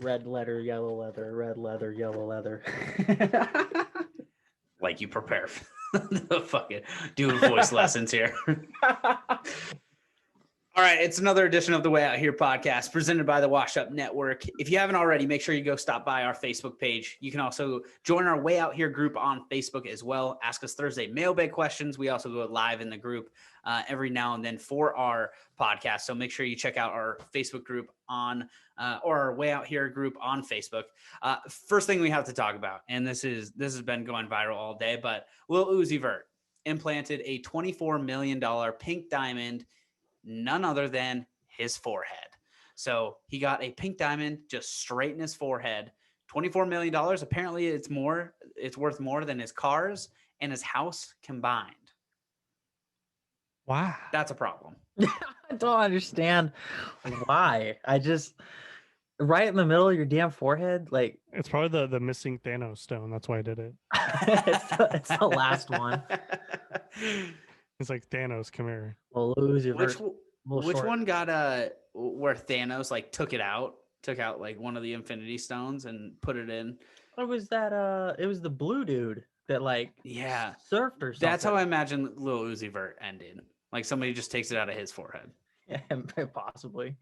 red leather, yellow leather, red leather, yellow leather. Like you prepare for the fucking doing voice lessons here. All right, it's another edition of the Way Out Here podcast presented by the Wash Up Network. If you haven't already, make sure you go stop by our Facebook page. You can also join our Way Out Here group on Facebook as well. Ask us Thursday mailbag questions. We also go live in the group every now and then for our podcast. So make sure you check out our Facebook group or our Way Out Here group on Facebook. First thing we have to talk about, and this has been going viral all day, but Lil Uzi Vert implanted a $24 million pink diamond, none other than his forehead. So he got a pink diamond just straight in his forehead. $24 million. Apparently it's worth more than his cars and his house combined. Wow. That's a problem. I don't understand why. Right in the middle of your damn forehead, like It's probably the missing Thanos stone. That's why I did it. it's the last one. It's like, Thanos, come here. Well, Uzi Which Vert, one got where Thanos like took out like one of the Infinity Stones and put it in? What was that? It was the blue dude that like surfed or something. That's how I imagine Lil Uzi Vert ended. Like somebody just takes it out of his forehead. Yeah, possibly.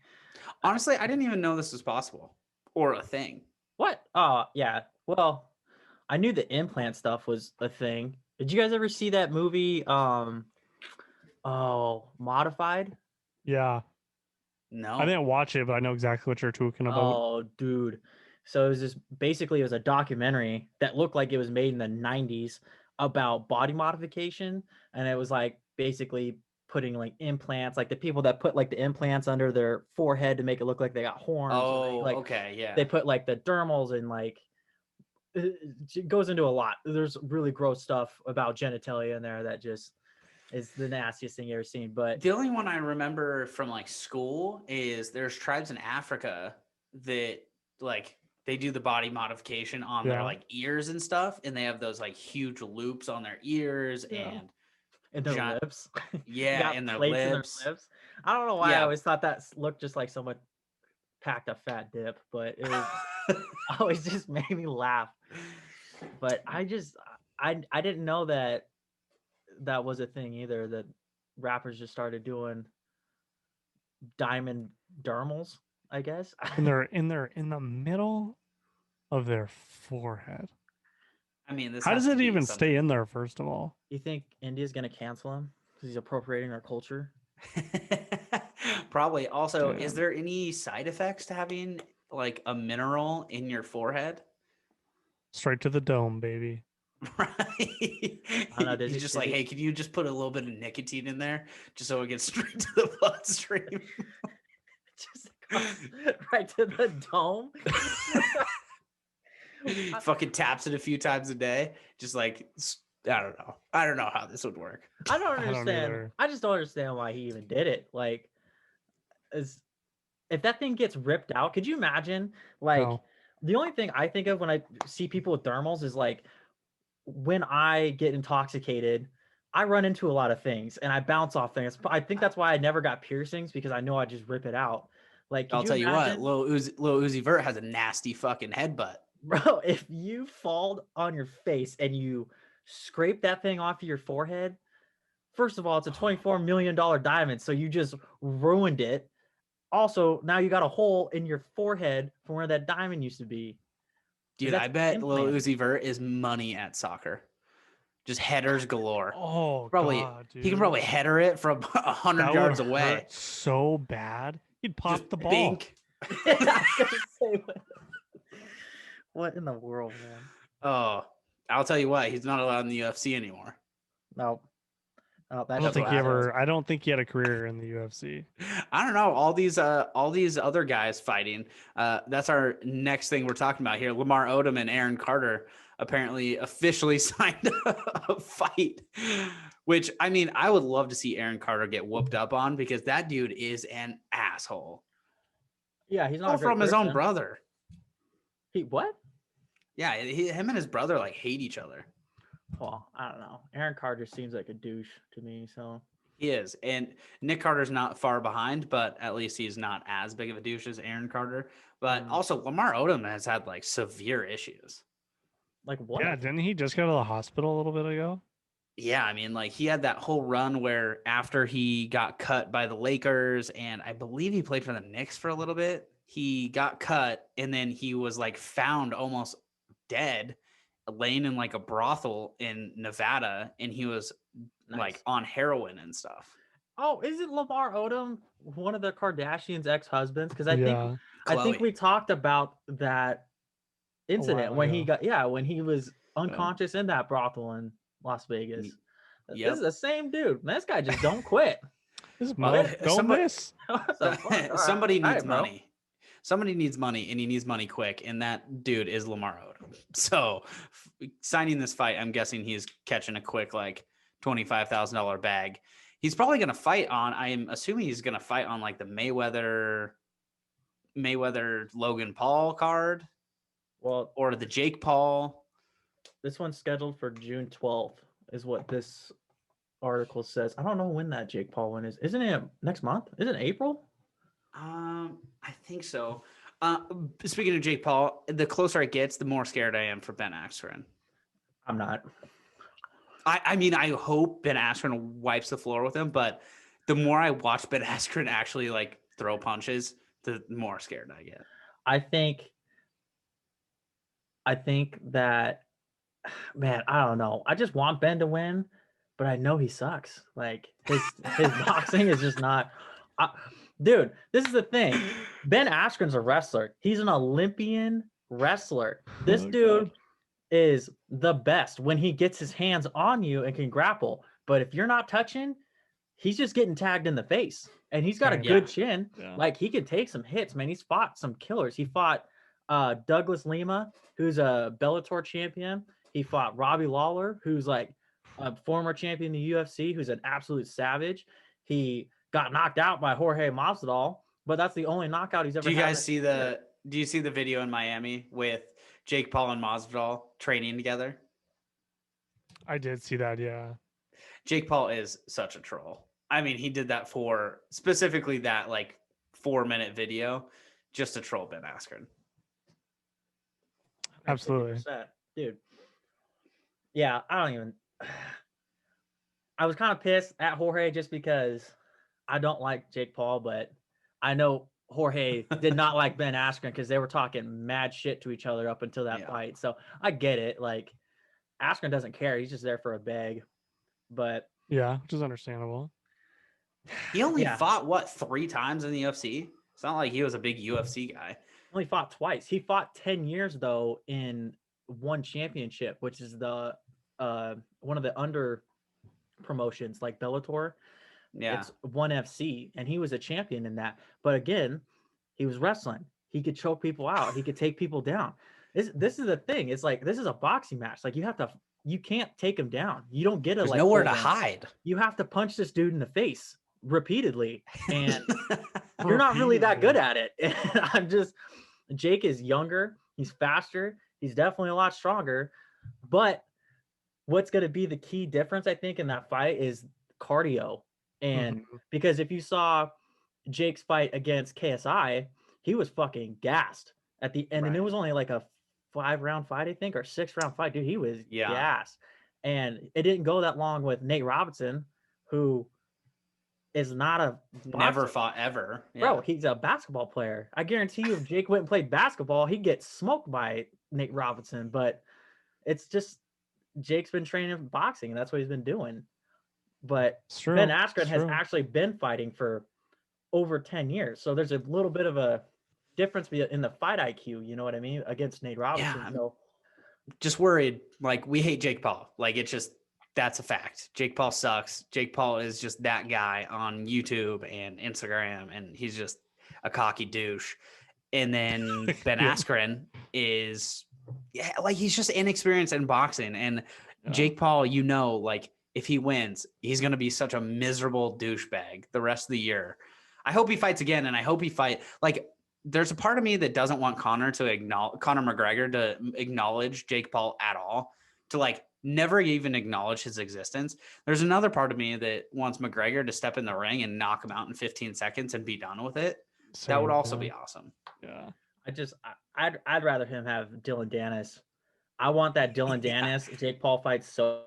Honestly, I didn't even know this was possible or a thing. What? Oh, yeah. Well, I knew the implant stuff was a thing. Did you guys ever see that movie? Modified? Yeah. No. I didn't watch it, but I know exactly what you're talking about. Oh, dude. So it was a documentary that looked like it was made in the 90s about body modification. And it was like basically putting like implants, like the people that put like the implants under their forehead to make it look like they got horns. Oh, like, okay, yeah. They put like the dermals and like it goes into a lot. There's really gross stuff about genitalia in there that just is the nastiest thing you've ever seen. But the only one I remember from like school is there's tribes in Africa that like they do the body modification on their like ears and stuff, and they have those like huge loops on their ears and their lips. Yeah, and their lips. lips. In their lips. I don't know why I always thought that looked just like someone packed a fat dip, but it was always just made me laugh. But I didn't know that was a thing either, that rappers just started doing diamond dermals, I guess. And they're in the middle of their forehead. I mean, how does it even stay in there, first of all? You think India's gonna cancel him because he's appropriating our culture? Probably. Also, is there any side effects to having like a mineral in your forehead? Straight to the dome, baby. Right. He's just like, hey, can you just put a little bit of nicotine in there just so it gets straight to the bloodstream? Just right to the dome. Fucking taps it a few times a day. Just like, I don't know how this would work. I don't understand. I just don't understand why he even did it. Like, if that thing gets ripped out, could you imagine? Like, the only thing I think of when I see people with thermals is like, when I get intoxicated, I run into a lot of things and I bounce off things. I think that's why I never got piercings, because I know I just rip it out. Like, I'll tell you what, Lil Uzi Vert has a nasty fucking headbutt. Bro, if you fall on your face and you scrape that thing off of your forehead, first of all, it's a $24 million diamond, so you just ruined it. Also, now you got a hole in your forehead from where that diamond used to be. Dude, I bet Lil Uzi Vert is money at soccer. Just headers galore. Oh, probably. God, dude. He can probably header it from 100 yards away. So bad, he'd pop just the ball. Bink. What in the world, man? Oh, I'll tell you what. He's not allowed in the UFC anymore. No. I don't think he had a career in the UFC. I don't know. All these other guys fighting. That's our next thing we're talking about here. Lamar Odom and Aaron Carter apparently officially signed a fight. Which, I mean, I would love to see Aaron Carter get whooped up on, because that dude is an asshole. Yeah, he's not from his own brother. What? Yeah, him and his brother like hate each other. Well, I don't know. Aaron Carter seems like a douche to me, so He is. And Nick Carter's not far behind, but at least he's not as big of a douche as Aaron Carter. But also Lamar Odom has had like severe issues. Like what? Yeah, didn't he just go to the hospital a little bit ago? Yeah, I mean, like he had that whole run where after he got cut by the Lakers, and I believe he played for the Knicks for a little bit, he got cut, and then he was like found almost dead, laying in like a brothel in Nevada, and he was like on heroin and stuff. Oh, isn't Lamar Odom one of the Kardashians' ex-husbands? Because Yeah. I think we talked about that incident when he ago. got when he was unconscious in that brothel in Las Vegas. Yep. This is the same dude. Man, this guy just don't quit. Somebody needs money. Somebody needs money, and he needs money quick, and that dude is Lamar Odom. So signing this fight, I'm guessing he's catching a quick like $25,000 bag. He's probably going to fight on, I am assuming he's going to fight on like the Mayweather Logan Paul card. Well, or the Jake Paul. This one's scheduled for June 12th is what this article says. I don't know when that Jake Paul one is. Isn't it next month? Isn't it April? I think so. Speaking of Jake Paul, the closer it gets, the more scared I am for Ben Askren. I'm not. I mean, I hope Ben Askren wipes the floor with him, but the more I watch Ben Askren actually like throw punches, the more scared I get. I think that, man, I don't know. I just want Ben to win, but I know he sucks. Like his boxing is just not. Dude, this is the thing. Ben Askren's a wrestler. He's an Olympian wrestler. This dude is the best when he gets his hands on you and can grapple. But if you're not touching, he's just getting tagged in the face. And he's got a good chin. Yeah. Like he can take some hits, man. He's fought some killers. He fought Douglas Lima, who's a Bellator champion. He fought Robbie Lawler, who's like a former champion in the UFC, who's an absolute savage. He got knocked out by Jorge Masvidal, but that's the only knockout he's ever had. Do you see the video in Miami with Jake Paul and Masvidal training together? I did see that, yeah. Jake Paul is such a troll. I mean, he did that for specifically that like 4-minute video just to troll Ben Askren. Absolutely. Dude. Yeah, I was kind of pissed at Jorge just because I don't like Jake Paul, but I know Jorge did not like Ben Askren because they were talking mad shit to each other up until that fight. So I get it. Like Askren doesn't care. He's just there for a bag. But yeah, which is understandable. He only fought 3 times in the UFC. It's not like he was a big UFC guy. He only fought twice. He fought 10 years though in one championship, which is the one of the under promotions like Bellator. Yeah, it's ONE FC, and he was a champion in that. But again, he was wrestling. He could choke people out. He could take people down. This is the thing. It's like this is a boxing match. Like you can't take him down. You don't get There's nowhere to hide. You have to punch this dude in the face repeatedly, and you're not really that good at it. And Jake is younger. He's faster. He's definitely a lot stronger. But what's going to be the key difference, I think, in that fight is cardio. And because if you saw Jake's fight against KSI, he was fucking gassed at the end. Right. And it was only like a 5-round fight, I think, or 6-round fight. Dude, he was gassed. And it didn't go that long with Nate Robinson, who is not a boxer. Never fought ever. Yeah. Bro, he's a basketball player. I guarantee you if Jake went and played basketball, he'd get smoked by Nate Robinson. But it's just Jake's been training boxing, and that's what he's been doing. But Ben Askren has actually been fighting for over 10 years. So there's a little bit of a difference in the fight IQ, you know what I mean, against Nate Robinson. Yeah, so just worried. Like, we hate Jake Paul. Like, it's just, that's a fact. Jake Paul sucks. Jake Paul is just that guy on YouTube and Instagram, and he's just a cocky douche. And then Ben Askren is, he's just inexperienced in boxing. And Jake Paul, like, if he wins, he's going to be such a miserable douchebag the rest of the year. I hope he fights again, and I hope he there's a part of me that doesn't want Conor McGregor to acknowledge Jake Paul at all, to like never even acknowledge his existence. There's another part of me that wants McGregor to step in the ring and knock him out in 15 seconds and be done with it. That would also be awesome. Yeah. I'd rather him have Dylan Dennis. I want that Dylan Dennis Jake Paul fight so.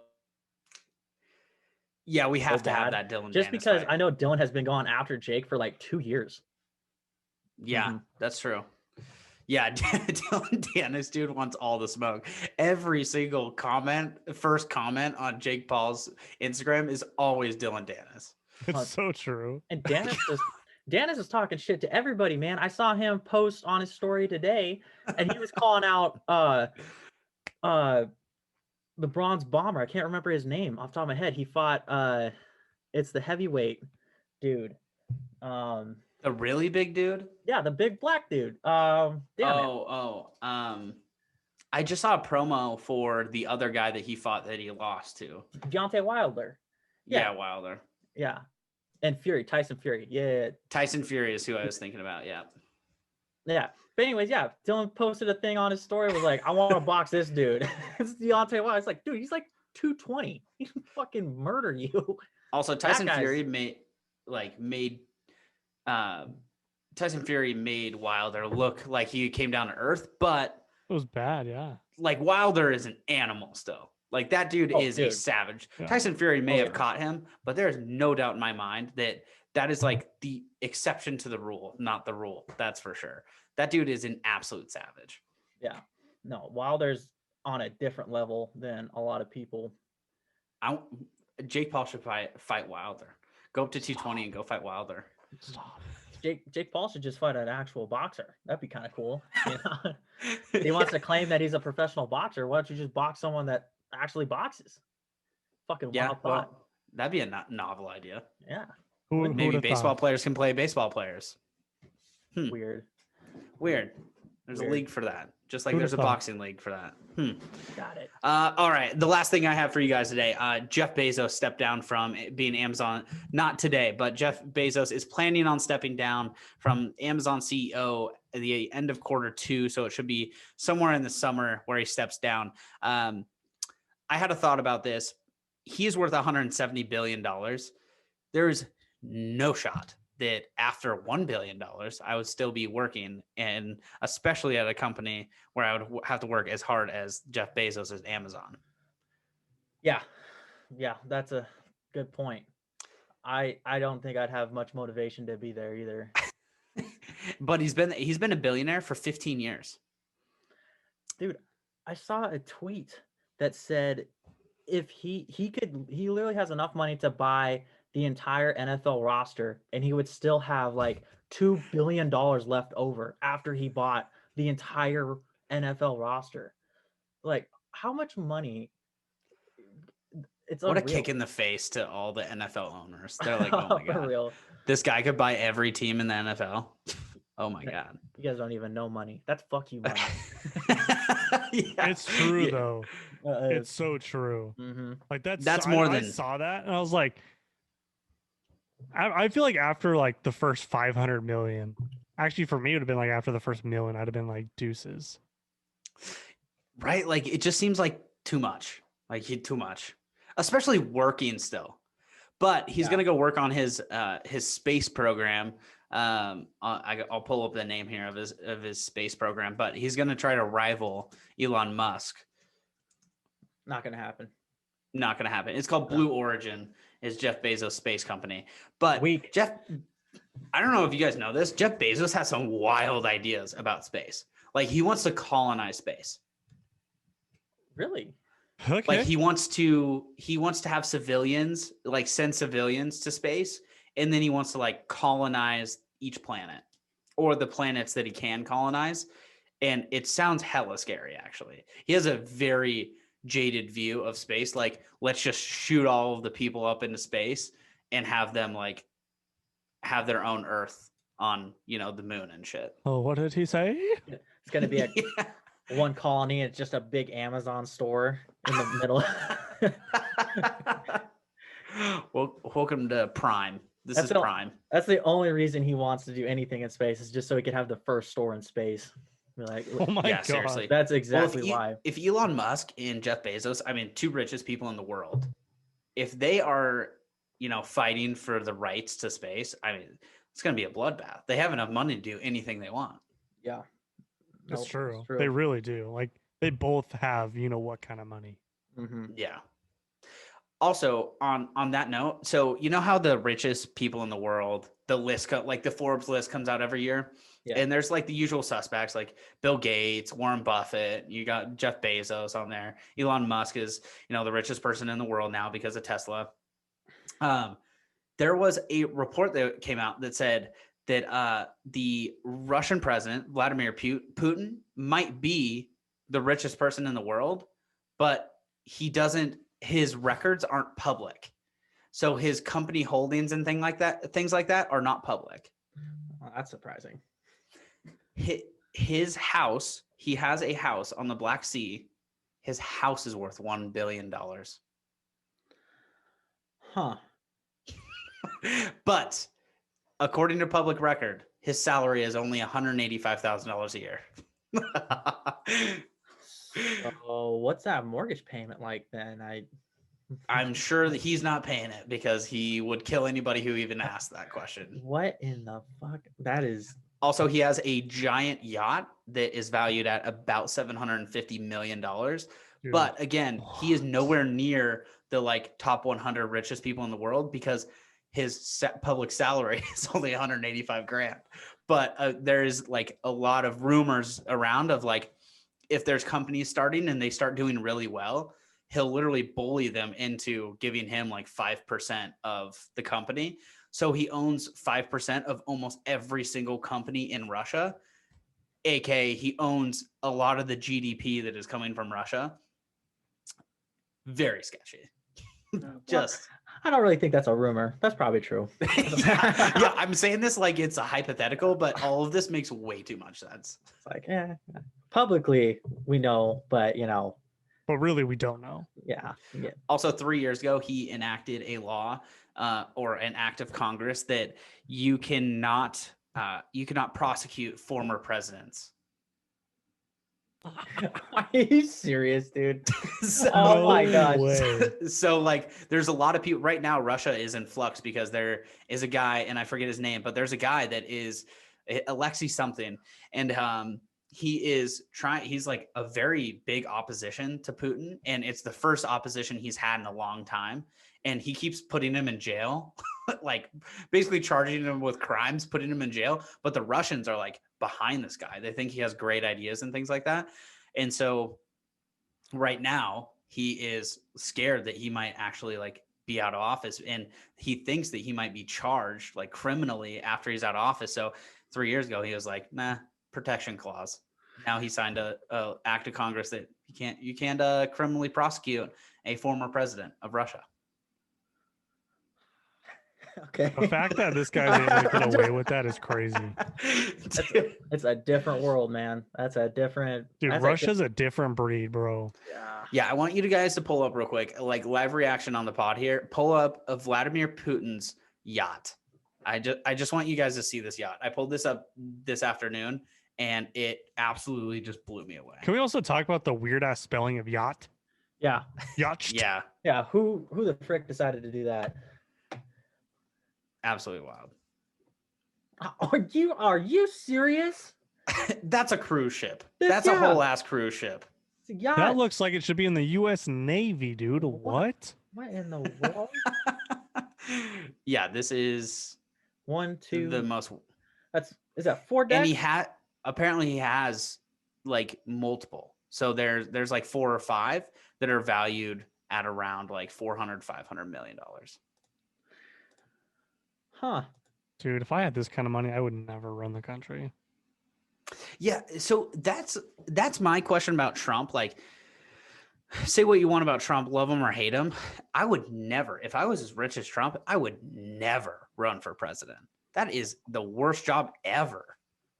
Yeah, we have to have that Dylan just Dennis because fight. I know Dylan has been going after Jake for like 2 years. Yeah, that's true. Yeah, Dylan Dennis, dude, wants all the smoke. Every single first comment on Jake Paul's Instagram is always Dylan Dennis. It's so true. And Dennis is talking shit to everybody, man. I saw him post on his story today, and he was calling out the bronze bomber. I can't remember his name off the top of my head. He fought it's the heavyweight dude. A really big dude? Yeah, the big black dude. I just saw a promo for the other guy that he fought that he lost to. Deontay Wilder. Yeah, Wilder. Yeah. And Tyson Fury. Yeah. Tyson Fury is who I was thinking about. Yeah. Yeah. But anyways, yeah, Dylan posted a thing on his story, was like, I want to box this dude. It's Deontay Wilder. It's like, dude, he's like 220. He can fucking murder you. Also, Tyson Fury Tyson Fury made Wilder look like he came down to earth, but it was bad. Yeah. Like Wilder is an animal still. Like that dude is a savage. Yeah. Tyson Fury may have caught him, but there's no doubt in my mind that is like the exception to the rule, not the rule. That's for sure. That dude is an absolute savage. Yeah. No, Wilder's on a different level than a lot of people. Jake Paul should fight Wilder. Go up to 220 and go fight Wilder. Stop. Jake Paul should just fight an actual boxer. That'd be kind of cool. You know? He wants to claim that he's a professional boxer. Why don't you just box someone that actually boxes? Fucking wild thought. Well, that'd be a novel idea. Yeah. Maybe baseball players can play baseball players. Weird. There's a league for that. Just like there's a boxing league for that. Got it. All right. The last thing I have for you guys today, Jeff Bezos stepped down from being Amazon. Not today, but Jeff Bezos is planning on stepping down from Amazon CEO at the end of Q2. So it should be somewhere in the summer where he steps down. I had a thought about this. He's worth $170 billion. There's no shot that after $1 billion, I would still be working, and especially at a company where I would have to work as hard as Jeff Bezos at Amazon. Yeah, that's a good point. I don't think I'd have much motivation to be there either. But he's been a billionaire for 15 years. Dude, I saw a tweet that said if he literally has enough money to buy the entire NFL roster, and he would still have like $2 billion left over after he bought the entire NFL roster. Like, how much money? It's what unreal. A kick in the face to all the NFL owners. They're like, oh my God, real. This guy could buy every team in the NFL. Oh my God. You guys don't even know money. That's fuck you money. It's true though. It's so true. Mm-hmm. Like that's more than I saw that and I was like, I feel like after like the first 500 million, actually for me it would have been like after the first million, I'd have been like deuces. Right? Like it just seems like too much. Like too much, especially working still. But he's gonna go work on his space program. I'll pull up the name here of his space program, but he's gonna try to rival Elon Musk. Not gonna happen. It's called Blue Origin. Is Jeff Bezos' space company. But Jeff, I don't know if you guys know this, Jeff Bezos has some wild ideas about space. Like he wants to colonize space. Really? Okay. Like he wants to have civilians, like send civilians to space, and then he wants to like colonize each planet or the planets that he can colonize. And it sounds hella scary, actually. He has a very jaded view of space. Like, let's just shoot all of the people up into space and have them like have their own Earth on, the moon and shit. Oh, what did he say? It's going to be one colony. It's just a big Amazon store in the middle. Well, welcome to Prime. This is Prime. That's the only reason he wants to do anything in space, is just so he could have the first store in space. Like, Oh my Yeah, god. seriously. that's exactly why. If Elon Musk and Jeff Bezos, I mean, two richest people in the world, if they are, fighting for the rights to space, I mean, it's going to be a bloodbath. They have enough money to do anything they want. Yeah. That's Nope, true. it's true. They really do. Like they both have, what kind of money. Mm-hmm. Yeah. Also, on that note, so you know how the richest people in the world, the list, like the Forbes list comes out every year? Yeah. And there's like the usual suspects like Bill Gates, Warren Buffett, you got Jeff Bezos on there. Elon Musk is, the richest person in the world now because of Tesla. There was a report that came out that said that the Russian president, Vladimir Putin, might be the richest person in the world, but his records aren't public. So his company holdings and things like that are not public. Well, that's surprising. His house, he has a house on the Black Sea. His house is worth $1 billion. Huh. But according to public record, his salary is only $185,000 a year. So what's that mortgage payment like then? I'm sure that he's not paying it because he would kill anybody who even asked that question. What in the fuck? That is. Also, he has a giant yacht that is valued at about $750 million. Dude. But again, he is nowhere near the top 100 richest people in the world because his public salary is only 185 grand. But there's a lot of rumors around of if there's companies starting and they start doing really well, he'll literally bully them into giving him 5% of the company. So he owns 5% of almost every single company in Russia. AKA he owns a lot of the GDP that is coming from Russia. Very sketchy. Just. I don't really think that's a rumor. That's probably true. yeah, I'm saying this like it's a hypothetical, but all of this makes way too much sense. It's publicly we know, but But really, we don't know. Yeah. Also, 3 years ago, he enacted a law or an act of Congress that you cannot prosecute former presidents. Are you serious, dude? Oh my gosh. So there's a lot of people right now. Russia is in flux because there is a guy, and I forget his name, but there's a guy that is Alexei something. And he's a very big opposition to Putin. And it's the first opposition he's had in a long time. And he keeps putting him in jail, basically charging him with crimes, putting him in jail. But the Russians are behind this guy. They think he has great ideas and things like that. And so right now he is scared that he might actually be out of office. And he thinks that he might be charged criminally after he's out of office. So 3 years ago, he was nah, protection clause. Now he signed a act of Congress that you can't criminally prosecute a former president of Russia. Okay. The fact that this guy's able to get away with that is crazy. It's a different world, man. That's a different. Dude, Russia's a different breed, bro. Yeah, I want you guys to pull up real quick, live reaction on the pod here. Pull up a Vladimir Putin's yacht. I just want you guys to see this yacht. I pulled this up this afternoon, and it absolutely just blew me away. Can we also talk about the weird ass spelling of yacht? Yeah. Yacht. Yeah. Yeah. Who the frick decided to do that? Absolutely wild. Are you serious? That's a cruise ship. That's a whole ass cruise ship. It's a yacht. That looks like it should be in the U.S. Navy, dude. What? What in the world? Yeah, this is 1, 2. the most. Is that 4 decks? And apparently he has multiple. So there's 4 or 5 that are valued at around $400-500 million. Huh. Dude, if I had this kind of money, I would never run the country. Yeah, so that's my question about Trump. Say what you want about Trump, love him or hate him. I would never, if I was as rich as Trump, I would never run for president. That is the worst job ever.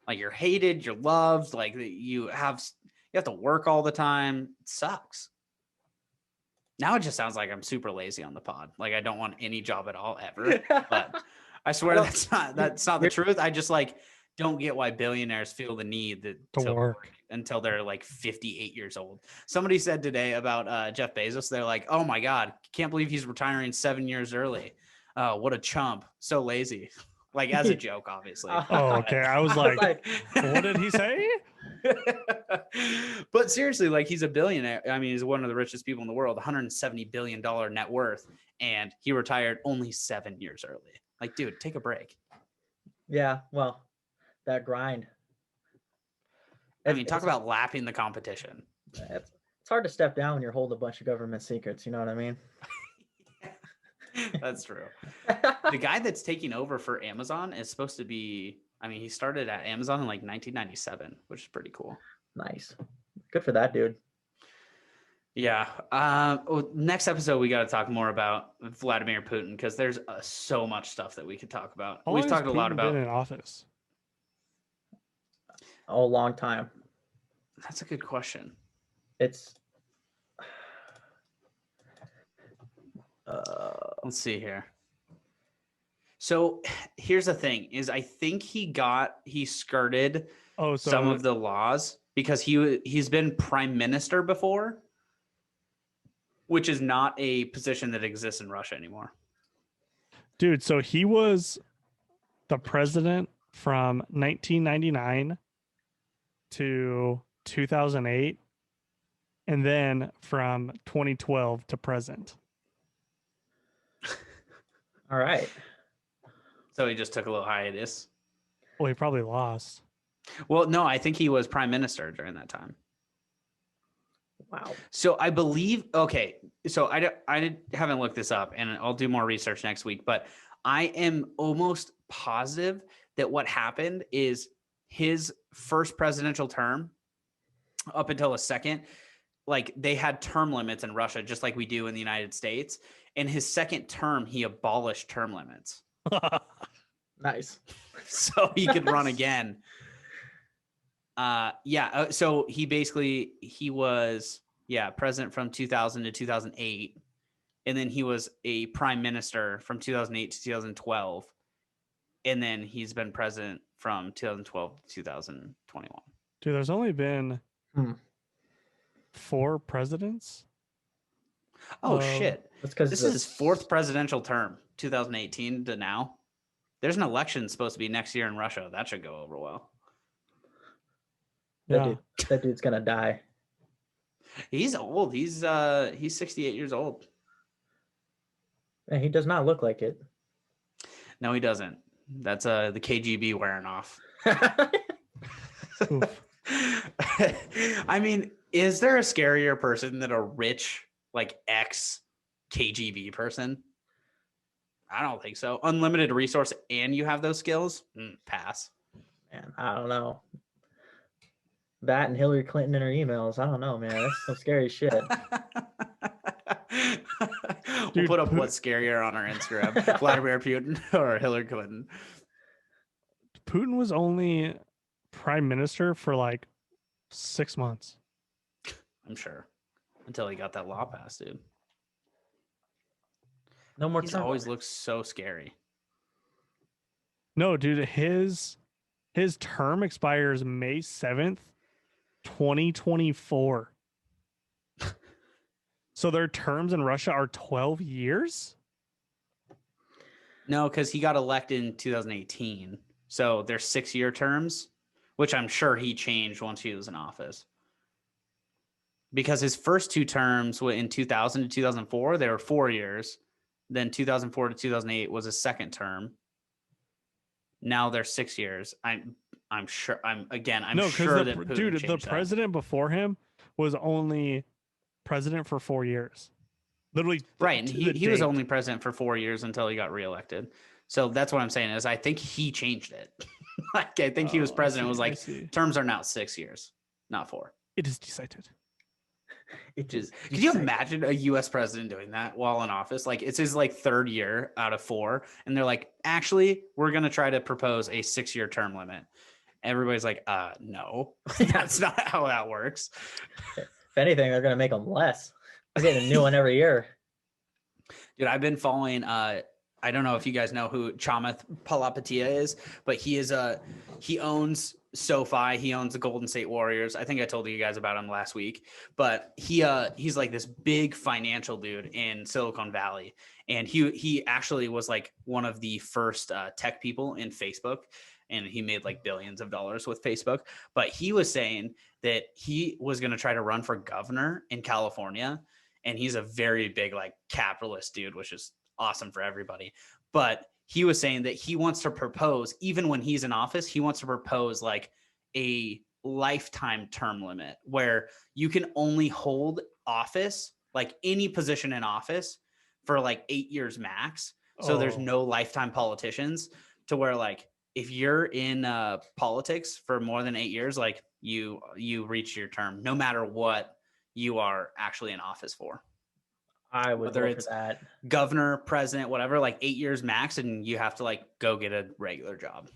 You're hated, you're loved, you have to work all the time. It sucks. Now it just sounds like I'm super lazy on the pod. I don't want any job at all ever. But I swear that's not the truth. I just don't get why billionaires feel the need to work until they're like 58 years old. Somebody said today about Jeff Bezos, they're like, oh my God, can't believe he's retiring 7 years early. What a chump. So lazy. Like as a joke, obviously. Oh, okay. I was like, what did he say? But seriously, like he's a billionaire. I mean, he's one of the richest people in the world, $170 billion net worth. And he retired only 7 years early. Like, dude, take a break. Yeah, well, that grind. I mean, talk about lapping the competition. It's hard to step down when you're holding a bunch of government secrets. You know what I mean? That's true. The guy that's taking over for Amazon is supposed to be, I mean, he started at Amazon in like 1997, which is pretty cool. Nice. Good for that dude. Yeah. Next episode, we got to talk more about Vladimir Putin because there's so much stuff that we could talk about. We've talked a lot about been in office. Oh, long time. That's a good question. It's let's see here. So here's the thing is I think he skirted some of the laws because he's been prime minister before, which is not a position that exists in Russia anymore. Dude, so he was the president from 1999 to 2008 and then from 2012 to present. all right. So he just took a little hiatus. Well, he probably lost. Well, no, I think he was prime minister during that time. Wow. So I believe, okay, so I haven't looked this up and I'll do more research next week, but I am almost positive that what happened is his first presidential term up until a second, like they had term limits in Russia, just like we do in the United States. In his second term, he abolished term limits. Nice. So he could run again. So he was president from 2000 to 2008, and then he was a prime minister from 2008 to 2012, and then he's been president from 2012 to 2021. Dude, there's only been 4 presidents. Oh shit. That's because this is his 4th presidential term, 2018 to now. There's an election supposed to be next year in Russia. That should go over well. Yeah. That dude's gonna die. He's old. He's 68 years old. And he does not look like it. No, he doesn't. That's the KGB wearing off. I mean, is there a scarier person than a rich, like ex KGB person? I don't think so. Unlimited resource and you have those skills? Pass. Man, I don't know. That and Hillary Clinton in her emails. I don't know, man. That's some scary shit. We'll put up what's scarier on our Instagram. Vladimir Putin or Hillary Clinton. Putin was only prime minister for like 6 months. I'm sure. Until he got that law passed, dude. No more. He's always looks so scary. No, dude, his term expires May 7th, 2024. So their terms in Russia are 12 years? No, because he got elected in 2018. So they're 6-year terms, which I'm sure he changed once he was in office. Because his first 2 terms were in 2000 to 2004, they were 4 years. Then 2004 to 2008 was a second term. Now they're 6 years. I'm sure. I'm sure that Putin dude, the president before him was only president for 4 years. Literally, right. And he was only president for 4 years until he got reelected. So that's what I'm saying is I think he changed it. Like I think he was president. Was like terms are now 6 years, not 4. It is decided. Could you imagine a U.S. president doing that while in office? Like it's his like 3rd year out of 4, and they're like, actually, we're gonna try to propose a 6-year term limit. Everybody's like, no, that's not how that works. If anything, they're gonna make them less. They're getting a new one every year. Dude, I've been following I don't know if you guys know who Chamath Palihapitiya is, but he owns SoFi. He owns the Golden State Warriors. I think I told you guys about him last week, but he's like this big financial dude in Silicon Valley. And he actually was like one of the first tech people in Facebook. And he made like billions of dollars with Facebook. But he was saying that he was going to try to run for governor in California. And he's a very big like capitalist dude, which is awesome for everybody. But he was saying that he wants to propose, even when he's in office, he wants to propose like a lifetime term limit where you can only hold office, like any position in office, for like 8 years max. So there's no lifetime politicians, to where like if you're in politics for more than 8 years, like you reach your term, no matter what you are actually in office for. I would Whether go it's for that. governor, president, whatever, like 8 years max, and you have to like go get a regular job.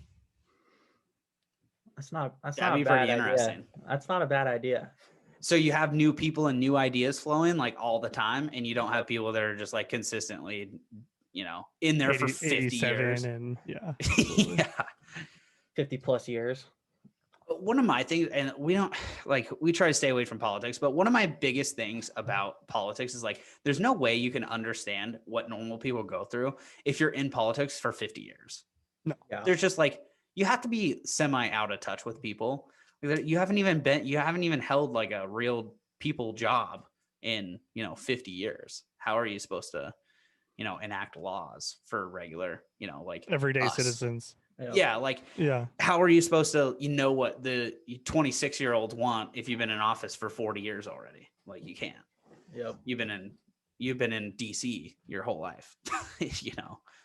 That's not That'd a be bad pretty idea. interesting. That's not a bad idea. So you have new people and new ideas flowing like all the time, and you don't have people that are just like consistently, in there for 50 years. And yeah. Yeah. 50 plus years. One of my things, and we try to stay away from politics, but one of my biggest things about politics is like, there's no way you can understand what normal people go through if you're in politics for 50 years. No. Yeah. There's just like, you have to be semi out of touch with people. You haven't even held like a real people job in, 50 years. How are you supposed to, enact laws for regular, like everyday us? citizens? Yeah. How are you supposed to, what the 26-year-olds want if you've been in office for 40 years already? Like, you can't. Yep. You've been in DC your whole life,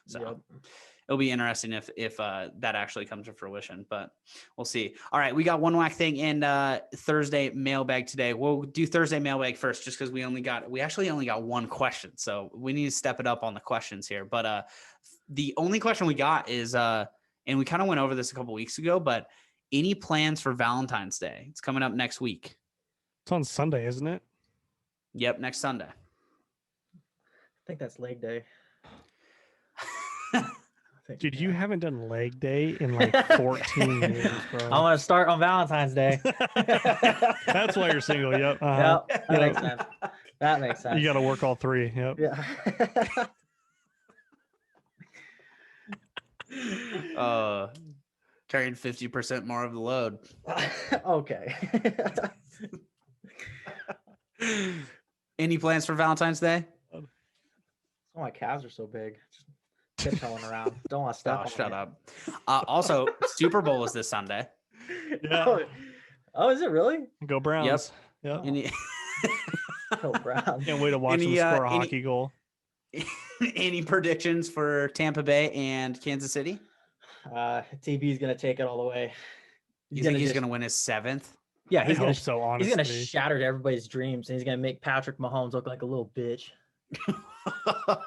so Yep. It'll be interesting if that actually comes to fruition, but we'll see. All right. We got one whack thing in Thursday mailbag today. We'll do Thursday mailbag first, just because we actually only got one question. So we need to step it up on the questions here. But the only question we got is, and we kind of went over this a couple weeks ago, but any plans for Valentine's Day? It's coming up next week. It's on Sunday, isn't it? Yep. Next Sunday. I think that's leg day. Dude, you haven't done leg day in like 14 years, bro. I'm going to start on Valentine's Day. That's why you're single. Yep. Yep. That makes sense. That makes sense. You got to work all three. Yep. Yeah. Carrying 50% more of the load. Okay. Any plans for Valentine's Day? Oh, my calves are so big. Just tiptoeing around. Don't want to stop. Oh, shut up. Also, Super Bowl is this Sunday. Yeah. Oh, is it really? Go Browns. Yep. Yeah. Go Browns. Can't wait to watch them score a hockey goal. Any predictions for Tampa Bay and Kansas City? TB is going to take it all the way. You think he's going to win his 7th? Yeah, I hope so, honestly. He's going to shatter everybody's dreams, and he's going to make Patrick Mahomes look like a little bitch.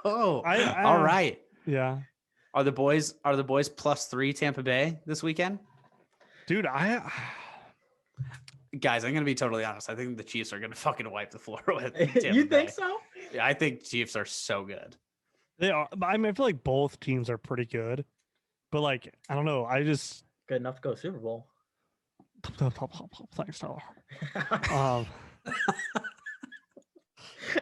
All right. Yeah. Are the boys +3 Tampa Bay this weekend? Dude, guys, I'm gonna be totally honest. I think the Chiefs are gonna fucking wipe the floor with Tampa You Bay. think so? Yeah, I think Chiefs are so good. They are. I mean, I feel like both teams are pretty good, but like, I don't know. I just Good enough to go Super Bowl. Thanks, Tyler. I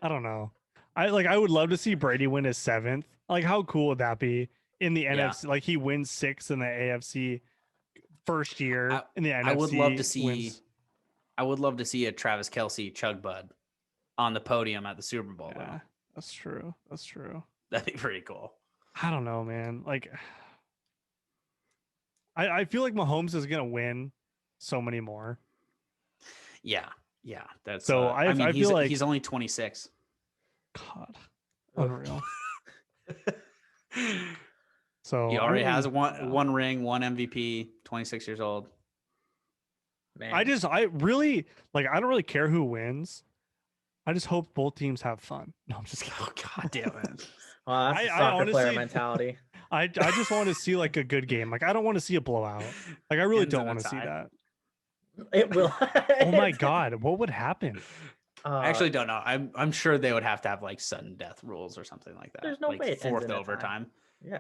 don't know. I would love to see Brady win his 7th. Like, how cool would that be in the NFC? Like, he wins 6 in the AFC first year in the NFC. I would love to see a Travis Kelce Chug Bud on the podium at the Super Bowl. Yeah, that's true. That's true. That'd be pretty cool. I don't know, man. Like, I feel like Mahomes is gonna win so many more. Yeah. That's so. I feel like he's only 26. God, unreal. So he already has one ring, one MVP, 26 years old. Man. I don't really care who wins. I just hope both teams have fun. No, I'm just kidding. Oh, God damn it. Well, that's soccer honestly, player mentality. I just want to see like a good game. Like, I don't want to see a blowout. Like, I really don't want to see that. It will. Oh my God, what would happen? I actually don't know. I'm sure they would have to have like sudden death rules or something like that. There's no like way it ends fourth in a overtime. Yeah.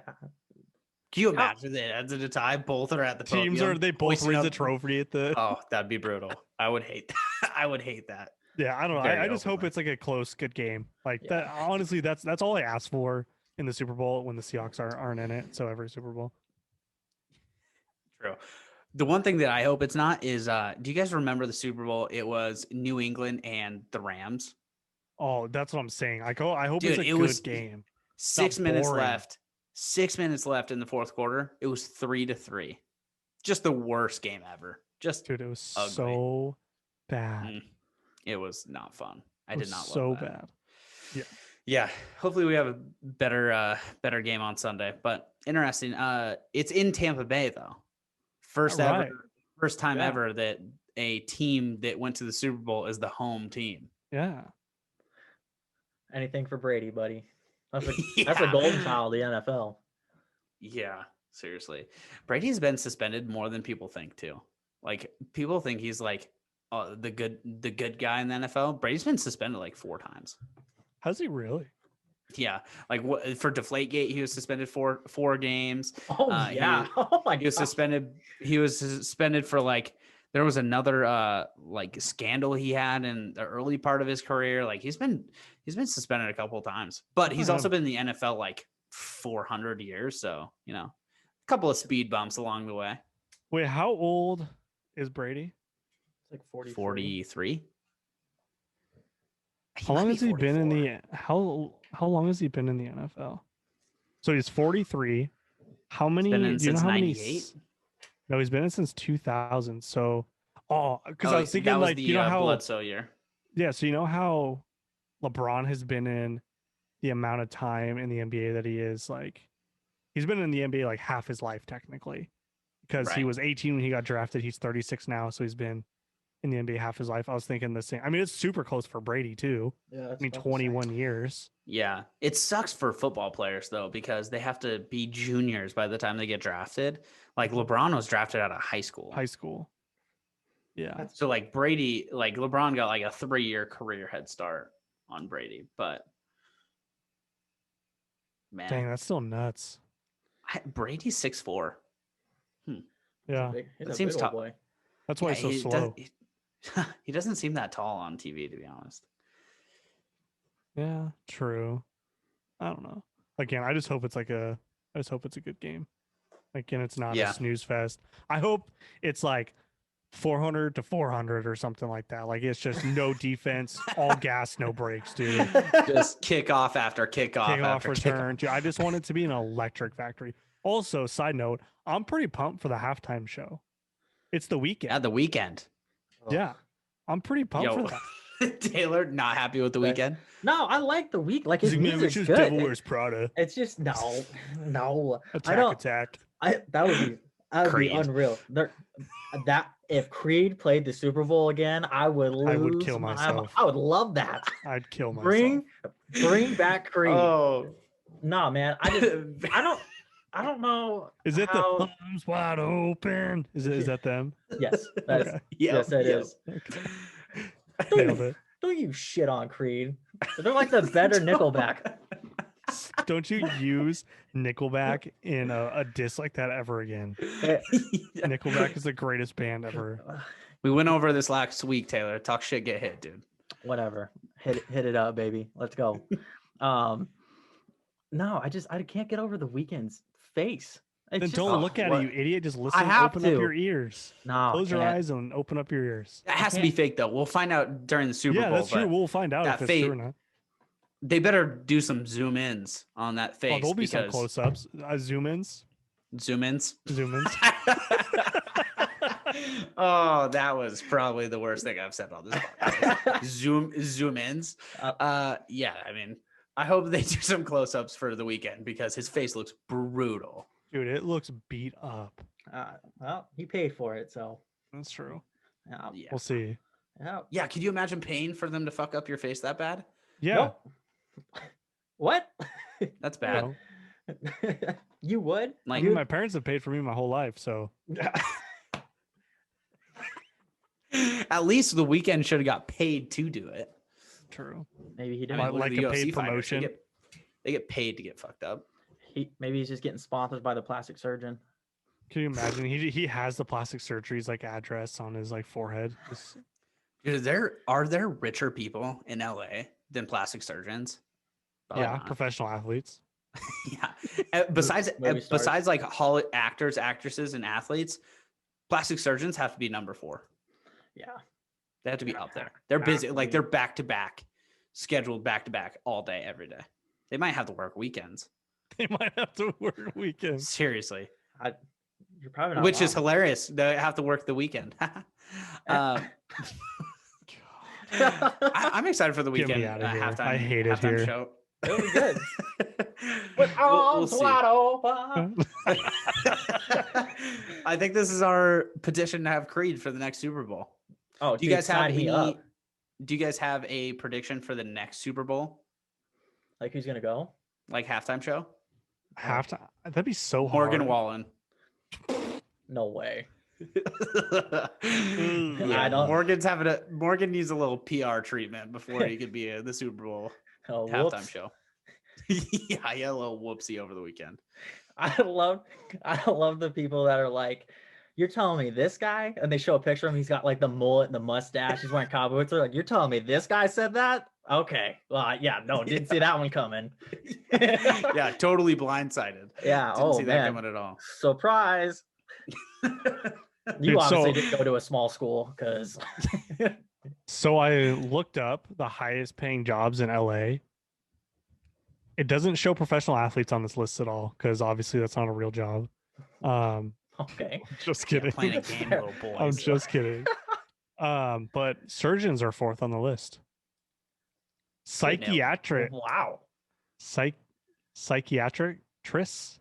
Can you imagine that at the time both are at the podium? They both raise the trophy at the. Oh, that'd be brutal. I would hate that. I would hate that. Yeah, I don't know. I just hope it's like a close, good game. Like that. Honestly, that's all I ask for in the Super Bowl when the Seahawks aren't in it. So every Super Bowl. True. The one thing that I hope it's not is, do you guys remember the Super Bowl? It was New England and the Rams. Oh, that's what I'm saying. I hope Dude, it's a good game. 6 minutes left. 6 minutes left in the fourth quarter. It was 3-3. Just the worst game ever. Dude, it was ugly. so bad. It was not fun. I did not so love that. Bad. Yeah. Yeah. Hopefully we have a better game on Sunday. But interesting. It's in Tampa Bay though. First time ever that a team that went to the Super Bowl is the home team. Yeah. Anything for Brady, buddy. That's a golden child of the NFL. Yeah, seriously. Brady's been suspended more than people think too. Like people think he's like the good guy in the NFL. Brady's been suspended like 4 times. Has he really? Yeah, like for Deflategate, he was suspended for 4 games. Oh yeah. Oh my God. He was suspended for like there was another like scandal he had in the early part of his career. Like he's been suspended a couple of times, but he's also been in the NFL like 400 years. So you know, a couple of speed bumps along the way. Wait, how old is Brady? It's like 43. How long has he been in the how long has he been in the NFL? So he's 43. How many? Do you know how many? No, he's been in since 2000. So, because I was thinking that was like the, you know how Bledsoe year. Yeah, so you know how LeBron has been in the amount of time in the NBA that he is like, he's been in the NBA like half his life technically, because he was 18 when he got drafted. He's 36 now, so he's been in the NBA half his life. I was thinking the same. I mean, it's super close for Brady too. Yeah, I mean, 21 years. Yeah, it sucks for football players though because they have to be juniors by the time they get drafted. Like LeBron was drafted out of high school. Yeah. So like Brady, like LeBron got like a 3-year career head start on Brady, but man, dang, that's still nuts. Brady's 6'4". Yeah, that seems tough. Boy. That's why he's so slow. He doesn't seem that tall on TV, to be honest. Yeah, true. I don't know. Again, I just hope it's a good game. Again, it's not a snooze fest. I hope it's like 400 to 400 or something like that. Like it's just no defense, all gas, no brakes, dude. Just kickoff after kickoff return. Dude, I just want it to be an electric factory. Also, side note, I'm pretty pumped for the halftime show. It's the weekend. Yeah, the weekend. Yeah, I'm pretty pumped for that. Taylor, not happy with the weekend? No, I like the week. Like his music's good. Devil Wears Prada. It's just no. Attack. That would be unreal. That if Creed played the Super Bowl again, I would lose. I would kill myself. I would love that. I'd kill myself. Bring back Creed. Oh, nah, man. I don't know. Is it the arms wide open? Is that them? Yes. Yes, that is. Okay. Nailed it. Don't you shit on Creed. They're like the better Nickelback. Don't you use Nickelback in a diss like that ever again. Nickelback is the greatest band ever. We went over this last week, Taylor. Talk shit, get hit, dude. Whatever. Hit it up, baby. Let's go. No, I can't get over the Weeknd's face. Then don't look at it, you idiot. Just listen. Open up your ears. No, close your eyes and open up your ears. That has to be fake, though. We'll find out during the Super Bowl. Yeah, that's true. We'll find out if it's true or not. They better do some zoom ins on that face. There'll be some close ups. Zoom ins. Zoom ins. Zoom ins. Oh, that was probably the worst thing I've said on this podcast. Zoom ins. Yeah, I mean, I hope they do some close ups for the weekend because his face looks brutal. Dude, it looks beat up. Well, he paid for it, so that's true. Yeah. We'll see. Yeah. Could you imagine paying for them to fuck up your face that bad? Yeah. Nope. What? That's bad. You would? Like, my parents have paid for me my whole life, so. At least the Weeknd should have got paid to do it. True. Maybe he didn't. Like a paid promotion. They get paid to get fucked up. Maybe he's just getting sponsored by the plastic surgeon. Can you imagine? He has the plastic surgery's like address on his like forehead. Dude, are there richer people in LA than plastic surgeons? Probably not. Professional athletes. Yeah. Besides like Hollywood actors, actresses, and athletes, plastic surgeons have to be number 4. Yeah. They have to be up there. They're busy. Like they're back to back, scheduled back to back all day, every day. They might have to work weekends. Seriously. You're probably not Which wrong. is hilarious. They have to work the weekend. I'm excited for the weekend halftime. I hate it here. Show. It'll be good. With arms wide open. I think this is our petition to have Creed for the next Super Bowl. Oh, do you guys have any? Do you guys have a prediction for the next Super Bowl? Like who's gonna go? Like halftime show? Halftime? That'd be so hard. Morgan Wallen. No way. Yeah, Morgan needs a little PR treatment before he could be the Super Bowl halftime show. Yeah, I had a little whoopsie over the weekend. I love the people that are like, you're telling me this guy, and they show a picture of him, he's got like the mullet and the mustache, he's wearing cowboy boots. They're like, you're telling me this guy said that? Okay. Well, yeah, no, didn't see that one coming. Yeah, totally blindsided. Yeah. Didn't see that coming at all. Surprise. You obviously didn't go to a small school because. So I looked up the highest paying jobs in LA. It doesn't show professional athletes on this list at all because obviously that's not a real job. Okay. Just kidding. Playing a game, little boys. I'm just kidding. But surgeons are 4th on the list. Psychiatric. Wow. Psychiatrist.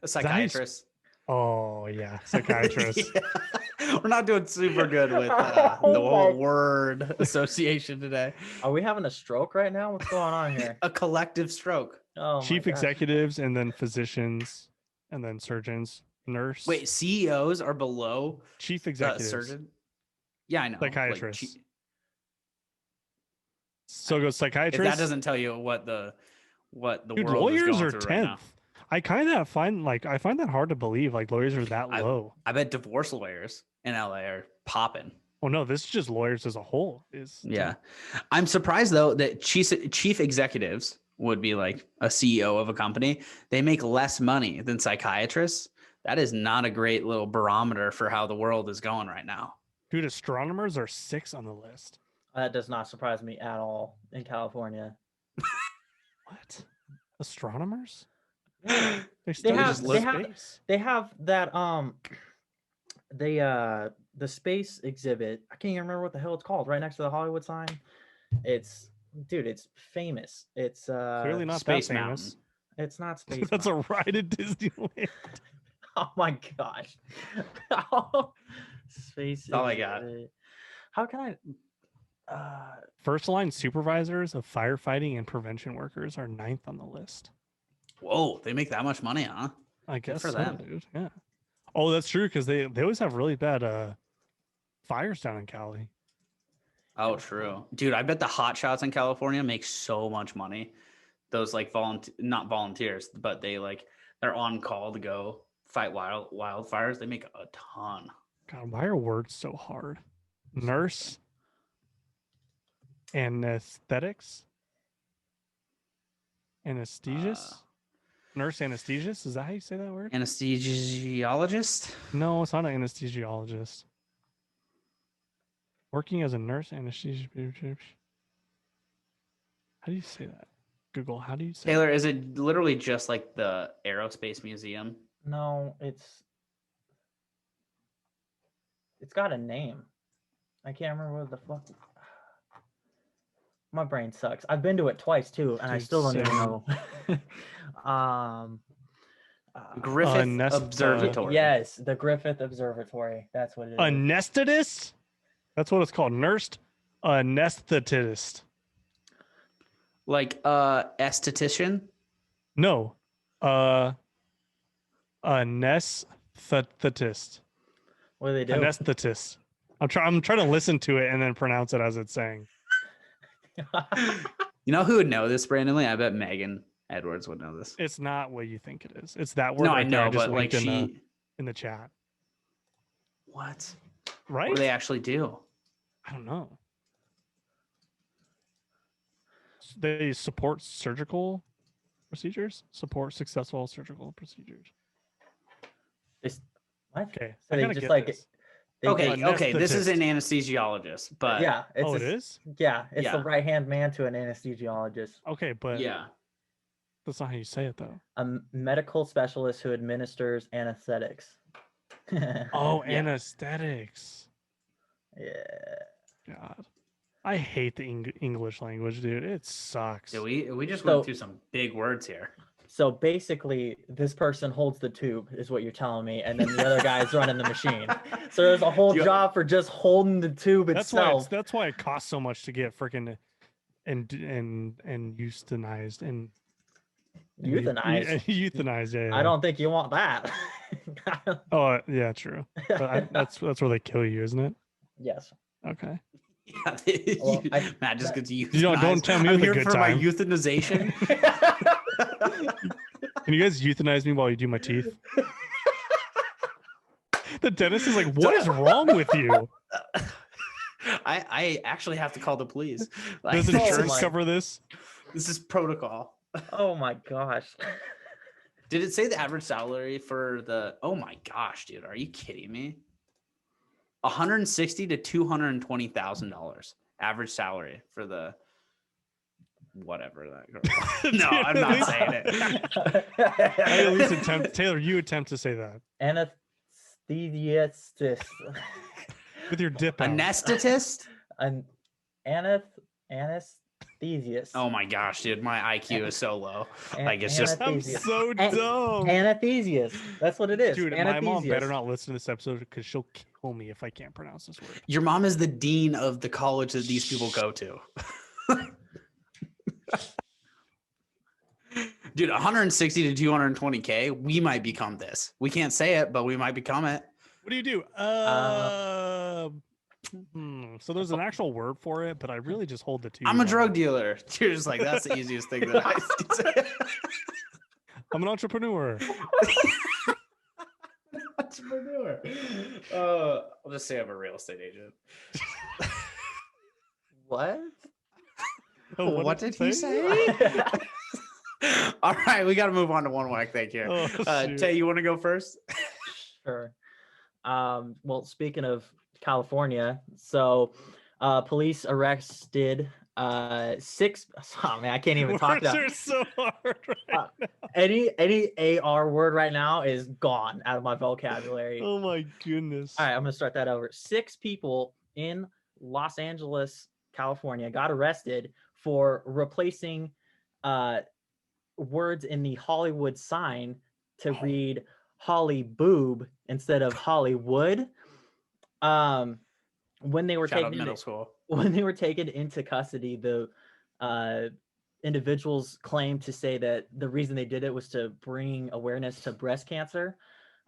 A psychiatrist. Oh yeah, psychiatrist. Yeah. We're not doing super good with the whole word association today. Are we having a stroke right now? What's going on here? A collective stroke. Oh, chief executives, and then physicians, and then surgeons, nurse. Wait, CEOs are below chief executives. Surgeon. Yeah, I know. Psychiatrist. So it goes psychiatrist. If that doesn't tell you what the Dude, world lawyers is going are through 10th. right now. I kind of find that hard to believe. Like lawyers are that low. I bet divorce lawyers in LA are popping. Oh no, this is just lawyers as a whole. Yeah, I'm surprised though that chief executives would be like a CEO of a company. They make less money than psychiatrists. That is not a great little barometer for how the world is going right now. Dude, astronomers are 6 on the list. That does not surprise me at all in California. What? Astronomers? Yeah. They have that the space exhibit. I can't even remember what the hell it's called. Right next to the Hollywood sign. It's famous. It's clearly not Space that famous. Mountain. It's not Space That's Mountain. a ride at Disneyland. Oh my gosh. Space. That's all I got. How can I? First line supervisors of firefighting and prevention workers are 9th on the list. Whoa, they make that much money, huh? I guess for so, them. dude. Yeah. Oh, that's true because they always have really bad fires down in Cali. Oh, true, dude. I bet the hot shots in California make so much money. Those like not volunteers, but they're on call to go fight wildfires. They make a ton. God, why are words so hard? Nurse. Anesthetics. Anesthesiast. Nurse anesthesiast. Is that how you say that word? Anesthesiologist? No, it's not an anesthesiologist. Working as a nurse anesthesiologist. How do you say that? Google, how do you say Taylor, that? is it literally just like the Aerospace Museum? No, it's got a name. I can't remember what the fuck. My brain sucks. I've been to it twice too, and I still don't even know. Griffith Observatory. Yes, the Griffith Observatory. That's what it is. Anesthetist? That's what it's called. Nursed anesthetist. Like esthetician? No. Anesthetist. What do they do? Anesthetist. I'm trying to listen to it and then pronounce it as it's saying. You know who would know this randomly? I bet Megan Edwards would know this. It's not what you think it is. It's that word. No, right I there. know, just but like linked in the chat. What? Right? What do they actually do? I don't know. They support surgical procedures. Support successful surgical procedures. It's what? Okay, So I they gotta just get like this. Okay. This is an anesthesiologist, but yeah, it's it is. Yeah, it's Yeah. the right hand man to an anesthesiologist. Okay, but yeah. that's not how you say it though. A medical specialist who administers anesthetics. Oh, Yeah. anesthetics. Yeah. God, I hate the English language, dude. It sucks. Yeah, we just went through some big words here. So basically, this person holds the tube, is what you're telling me, and then the other guy is running the machine. So there's a whole job for just holding the tube itself. That's why it costs so much to get freaking and euthanized and Euthanized. Euthanized. Yeah, I don't think you want that. Oh yeah, true. But that's where they kill you, isn't it? Yes. Okay. Yeah, Well, Matt just gets euthanized. You don't tell me I'm with a here good for time. my euthanization. Can you guys euthanize me while you do my teeth? The dentist is like, "What is wrong with you?" I actually have to call the police. Like, Does insurance cover this? This is protocol. Oh my gosh. Did it say the average salary for the? Oh my gosh, dude, are you kidding me? $160,000 to $220,000 average salary for the whatever that girl. No, I'm not saying it. I at least attempt. Taylor, you attempt to say that Anesthetist. with your dip out. Anesthetist? An anesthesiast. Oh my gosh, dude, my IQ is so low. Like it's just I'm so dumb. Anesthesiast. That's what it is. Dude, my mom better not listen to this episode because she'll kill me if I can't pronounce this word. Your mom is the dean of the college that these people go to. Dude, 160 to 220K, we might become this. We can't say it, but we might become it. What do you do? So there's an actual word for it, but I really just hold the two. I'm a drug dealer. You're just like, that's the easiest thing that I can say. I'm an entrepreneur. Entrepreneur. I'll just say I'm a real estate agent. What? Oh, what did he say? All right, we got to move on to one whack thing here. Tay, you want to go first? Sure. Well, speaking of California, so police arrested 6. Oh man, I can't even talk about. Words are so hard right now. Any AR word right now is gone out of my vocabulary. Oh my goodness. All right, I'm gonna start that over. 6 people in Los Angeles, California, got arrested for replacing words in the Hollywood sign to read Holly Boob instead of Hollywood. When they were taken into custody, the individuals claimed to say that the reason they did it was to bring awareness to breast cancer.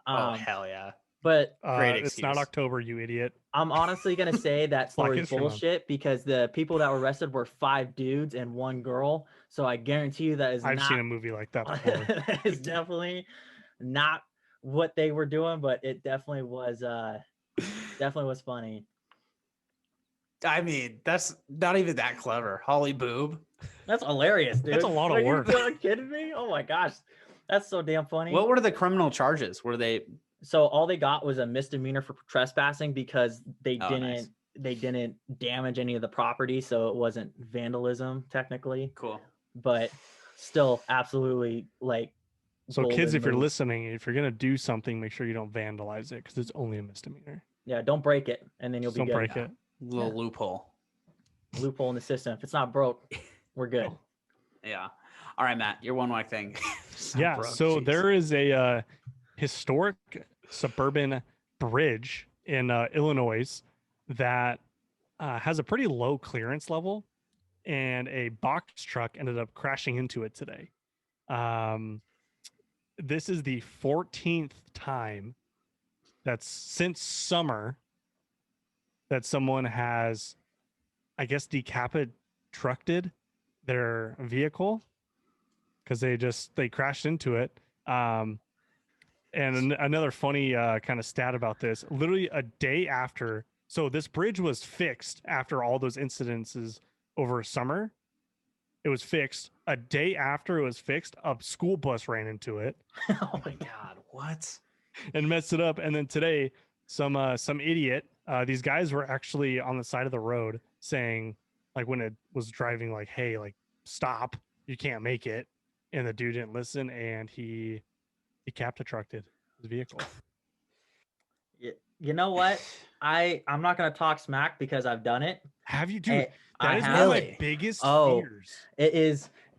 Oh hell yeah! But great excuse. It's not October, you idiot. I'm honestly gonna say that story is bullshit because the people that were arrested were 5 dudes and 1 girl. So I guarantee you that is I've seen a movie like that before. That is definitely not what they were doing, but it definitely was funny. I mean, that's not even that clever. Holly Boob. That's hilarious, dude. That's a lot of work. Are you kidding me? Oh my gosh. That's so damn funny. What were the criminal charges? Were they? So all they got was a misdemeanor for trespassing because they didn't damage any of the property, so it wasn't vandalism technically. Cool. But still absolutely like. So kids, if you're listening, if you're gonna do something, make sure you don't vandalize it because it's only a misdemeanor. Yeah, don't break it, and then you'll be good. Don't break it. Little loophole. Loophole in the system. If it's not broke, we're good. Yeah. All right, Matt, your one whack thing. Yeah. Broke, so geez. there is a historic suburban bridge in Illinois that has a pretty low clearance level, and a box truck ended up crashing into it today. This is the 14th time that's since summer that someone has, I guess, decapitated their vehicle. because they crashed into it. And another funny kind of stat about this, literally a day after, so this bridge was fixed after all those incidences over summer. It was fixed. A day after it was fixed, a school bus ran into it. Oh my God, what? And messed it up. And then today, some idiot, these guys were actually on the side of the road saying, like, when it was driving, like, hey, like, stop, you can't make it. And the dude didn't listen, and he capture-trucked his vehicle. You know what? I'm not gonna talk smack because I've done it. Have you, dude? That is one of my biggest fears. It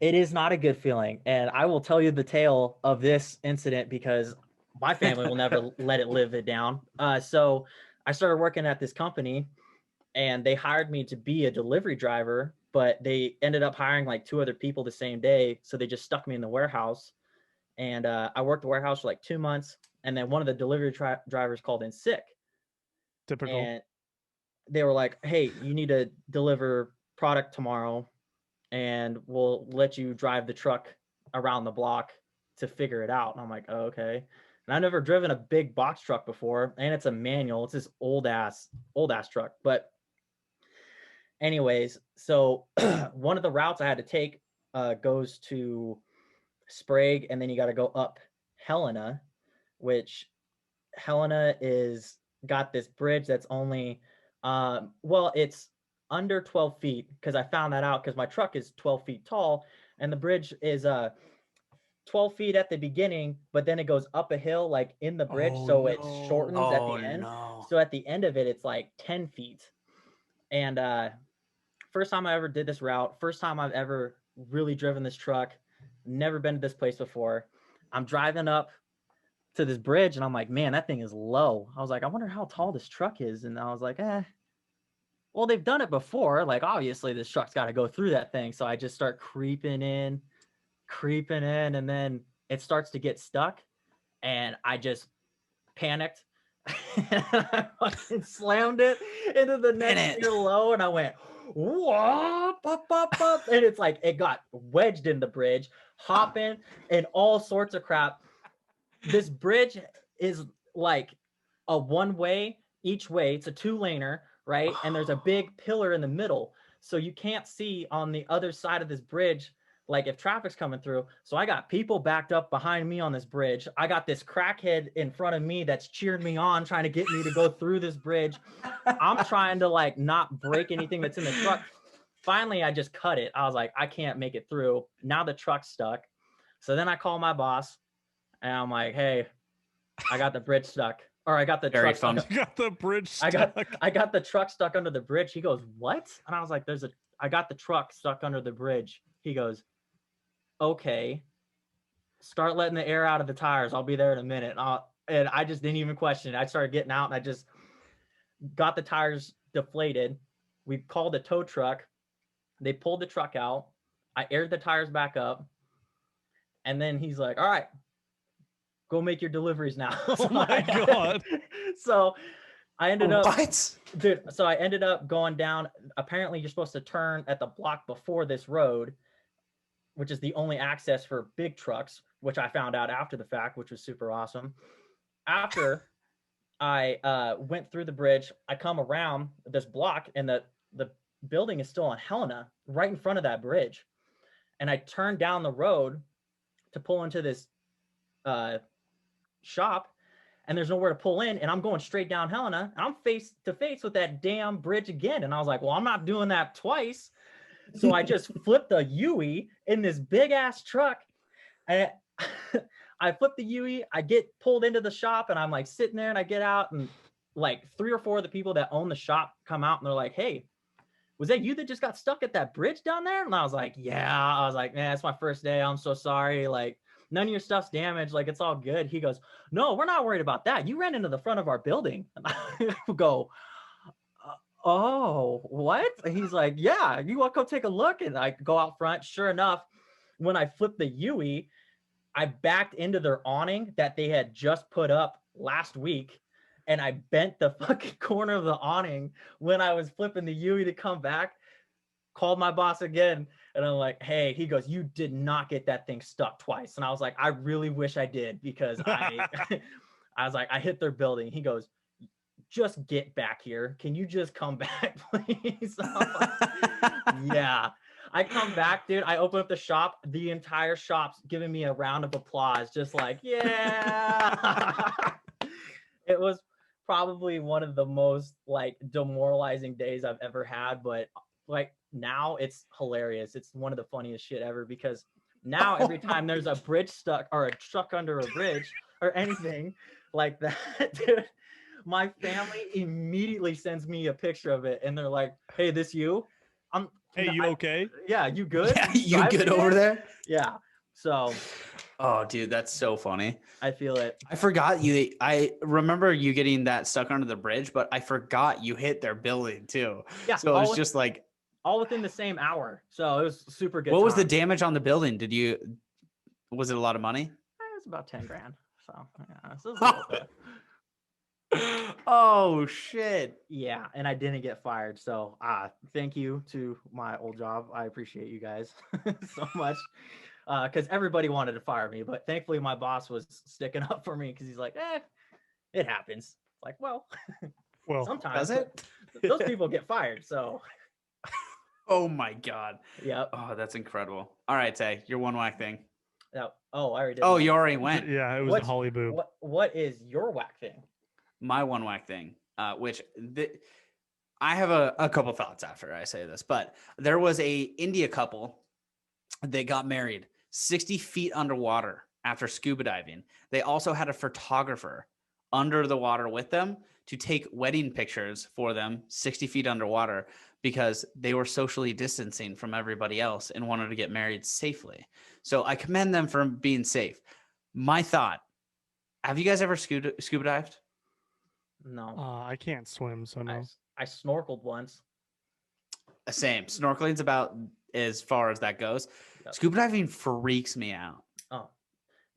is not a good feeling, and I will tell you the tale of this incident because my family will never let it live it down. So I started working at this company, and they hired me to be a delivery driver, but they ended up hiring like 2 other people the same day, so they just stuck me in the warehouse. And I worked the warehouse for like 2 months, and then one of the delivery drivers called in sick. Typical. And they were like, "Hey, you need to deliver product tomorrow, and we'll let you drive the truck around the block to figure it out." And I'm like, "Oh, okay." And I've never driven a big box truck before, and it's a manual. It's this old ass truck. But anyways, so one of the routes I had to take goes to Sprague, and then you got to go up Helena, which Helena is got this bridge that's only it's under 12 feet, because I found that out because my truck is 12 feet tall, and the bridge is 12 feet at the beginning, but then it goes up a hill like in the bridge, so it shortens at the end. So at the end of it, it's like 10 feet. And first time I ever did this route, first time I've ever really driven this truck, never been to this place before. I'm driving up to this bridge, and I'm like, man, that thing is low. I was like, I wonder how tall this truck is. And I was like, well, they've done it before. Like, obviously this truck's got to go through that thing. So I just start creeping in, and then it starts to get stuck, and I just panicked. And I fucking slammed it into the next tier low, and I went, whoop, up, and it's like it got wedged in the bridge, hopping, and all sorts of crap. This bridge is like a one-way each way. It's a 2-laner, right? And there's a big pillar in the middle, so you can't see on the other side of this bridge, like if traffic's coming through. So I got people backed up behind me on this bridge. I got this crackhead in front of me that's cheering me on, trying to get me to go through this bridge. I'm trying to like not break anything that's in the truck. Finally, I just cut it. I was like, I can't make it through. Now the truck's stuck. So then I call my boss, and I'm like, hey, I got the bridge stuck. Or I got the truck stuck. You got the bridge stuck. I got the truck stuck under the bridge. He goes, what? And I was like, I got the truck stuck under the bridge. He goes, okay, start letting the air out of the tires. I'll be there in a minute. And I just didn't even question it. I started getting out, and I just got the tires deflated. We called a tow truck. They pulled the truck out. I aired the tires back up. And then he's like, all right, go make your deliveries now. Oh my God. So I ended up, dude. So I ended up going down. Apparently you're supposed to turn at the block before this road, which is the only access for big trucks, which I found out after the fact, which was super awesome. After I went through the bridge, I come around this block, and the building is still on Helena, right in front of that bridge. And I turned down the road to pull into this shop, and there's nowhere to pull in, and I'm going straight down Helena, and I'm face to face with that damn bridge again. And I was like, well, I'm not doing that twice. So I just flipped a Yui in this big ass truck, and I flipped the Yui. I get pulled into the shop, and I'm like sitting there, and I get out, and like 3 or 4 of the people that own the shop come out, and they're like, hey, was that you that just got stuck at that bridge down there? And I was like, yeah. I was like, man, it's my first day. I'm so sorry. Like, none of your stuff's damaged. Like, it's all good. He goes, no, we're not worried about that. You ran into the front of our building. And I go, oh, what? And he's like, yeah, you want to come take a look? And I go out front. Sure enough, when I flipped the Yui, I backed into their awning that they had just put up last week. And I bent the fucking corner of the awning when I was flipping the Yui to come back. called my boss again, and I'm like, hey, he goes, you did not get that thing stuck twice. And I was like, I really wish I did, because I was like, I hit their building. He goes, just get back here. Can you just come back, please? Like, yeah. I come back, dude. I open up the shop. The entire shop's giving me a round of applause. Just like, yeah. It was probably one of the most like demoralizing days I've ever had. But like now it's hilarious. It's one of the funniest shit ever, because now every time there's a bridge stuck or a truck under a bridge or anything like that, dude, my family immediately sends me a picture of it, and they're like, hey, this you? Hey, you okay? Yeah, you good? Yeah, you good over there? Yeah. So, oh, dude, that's so funny. I feel it. I forgot you. I remember you getting that stuck under the bridge, but I forgot you hit their building too. Yeah. So it was just like all within the same hour. So it was super good. What was the damage on the building? Was it a lot of money? It was about 10 grand. So yeah, so it was a little bit. Oh shit. Yeah, and I didn't get fired. So thank you to my old job. I appreciate you guys so much. Because everybody wanted to fire me, but thankfully my boss was sticking up for me, because he's like, it happens. Like, well, sometimes those people get fired. So oh my God. Yeah. Oh, that's incredible. All right, Tay, your one whack thing. I already did. Oh, you already went. Yeah, it was the Holly Boob. What is your whack thing? My one whack thing, I have a couple thoughts after I say this, but there was a India couple that got married 60 feet underwater after scuba diving. They also had a photographer under the water with them to take wedding pictures for them 60 feet underwater, because they were socially distancing from everybody else and wanted to get married safely. So I commend them for being safe. My thought, have you guys ever scuba dived? No. I can't swim, so no. I snorkeled once. Same. Snorkeling's about as far as that goes. Yep. Scuba diving freaks me out. Oh,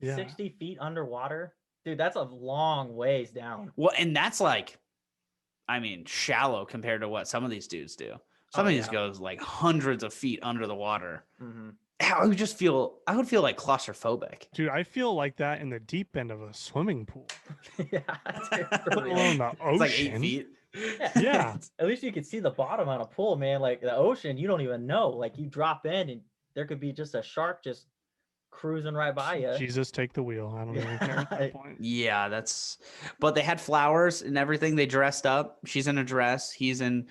yeah. 60 feet underwater? Dude, that's a long ways down. Well, and that's like, I mean, shallow compared to what some of these dudes do. Some of these goes like hundreds of feet under the water. Mm-hmm. I would feel like claustrophobic. Dude, I feel like that in the deep end of a swimming pool. Yeah. On the ocean. It's like 8 feet. Yeah. At least you can see the bottom on a pool, man. Like the ocean, you don't even know. Like you drop in and there could be just a shark just cruising right by you. Jesus, take the wheel. I don't even care at that point. Yeah, but they had flowers and everything. They dressed up. She's in a dress. He's in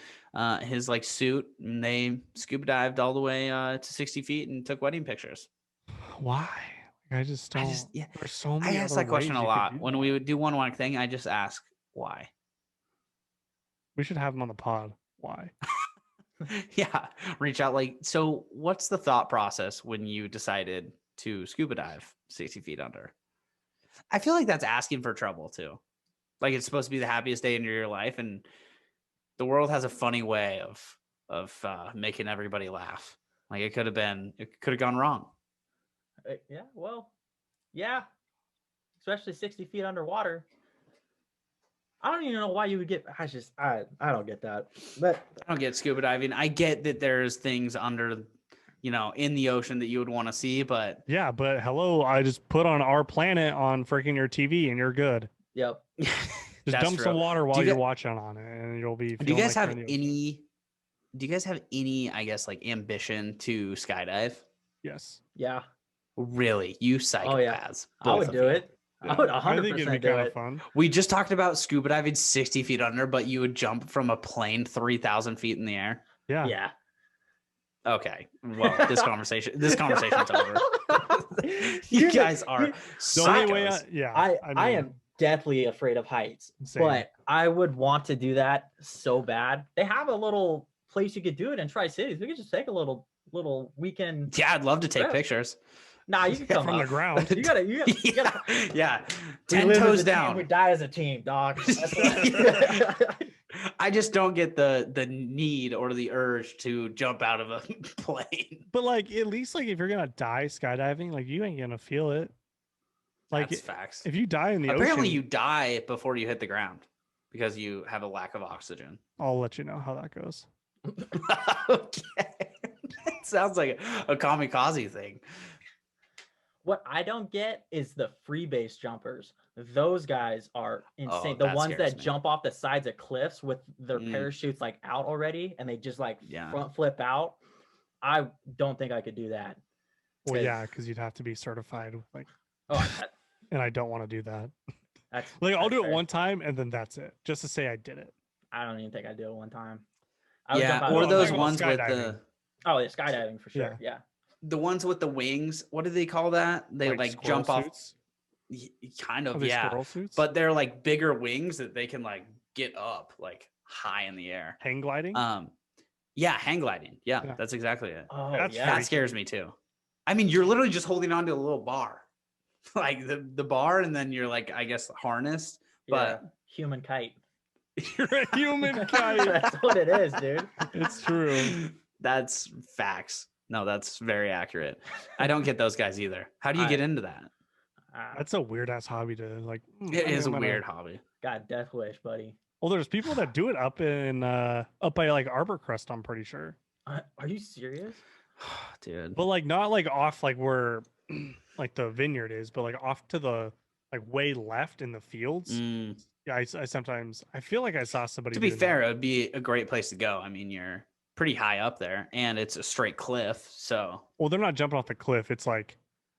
his like suit, and they scuba dived all the way to 60 feet and took wedding pictures. Why? I just don't. There's so many. I ask that question a lot when we would do one thing. I just ask why. We should have him on the pod. Why? Yeah, reach out. Like, so what's the thought process when you decided to scuba dive 60 feet under? I feel like that's asking for trouble too. Like, it's supposed to be the happiest day in your life, and the world has a funny way of making everybody laugh. Like, it could have gone wrong. Yeah, well, yeah, especially 60 feet underwater. I don't even know why you would get. I don't get that. But I don't get scuba diving. I get that there's things under, in the ocean that you would want to see, but yeah, but hello, I just put on Our Planet on freaking your TV and you're good. Yep. Just dump some water while you're watching on it, and you'll be. Do you guys have any? Do you guys have any? I guess like ambition to skydive? Yes. Yeah. Really, you psychopaths. Oh, yeah. I would do it. Yeah. I would 100% I think it'd be kind of fun. We just talked about scuba diving 60 feet under, but you would jump from a plane 3,000 feet in the air. Yeah. Yeah. Okay. Well, this conversation's over. You guys are psychos. I am deathly afraid of heights, but I would want to do that so bad. They have a little place you could do it in Tri-Cities. We could just take a little weekend. Yeah, I'd love to take pictures. Nah, you can come from the ground. You gotta. Yeah. 10 toes down. We die as a team, dog. I just don't get the need or the urge to jump out of a plane. But like, at least like if you're gonna die skydiving, like you ain't gonna feel it. Like, that's facts. If you die in the apparently ocean, you die before you hit the ground because you have a lack of oxygen. I'll let you know how that goes. Okay. Sounds like a kamikaze thing. What I don't get is the free base jumpers. Those guys are insane. Oh, The that ones scares that me. jump off the sides of cliffs with their parachutes like out already and they just like front flip out. I don't think I could do that. Well, yeah, because you'd have to be certified with like and I don't want to do that. I'll do it one time and then that's it. Just to say I did it. I don't even think I'd do it one time. Or those ones with the skydiving for sure. Yeah. The ones with the wings, what do they call that? They like jump suits? Off. Kind of, yeah. But they're like bigger wings that they can like get up like high in the air. Hang gliding? Yeah, hang gliding. Yeah, that's exactly it. Oh, that scares me too. I mean, you're literally just holding on to a little bar. Like the bar, and then you're like, I guess, harnessed. But human kite. You're a human kite. That's what it is, dude. It's true. That's facts. No, that's very accurate. I don't get those guys either. How do you get into that? That's a weird ass hobby to like. It is a weird hobby. God, death wish, buddy. Well, there's people that do it up by like Arborcrest. I'm pretty sure. Are you serious, dude? But like not like off like where like the vineyard is, but like off to the like way left in the fields. Yeah, I sometimes I feel like I saw somebody. To be fair, it would be a great place to go. I mean, you're pretty high up there and it's a straight cliff. So, well, they're not jumping off the cliff. It's like,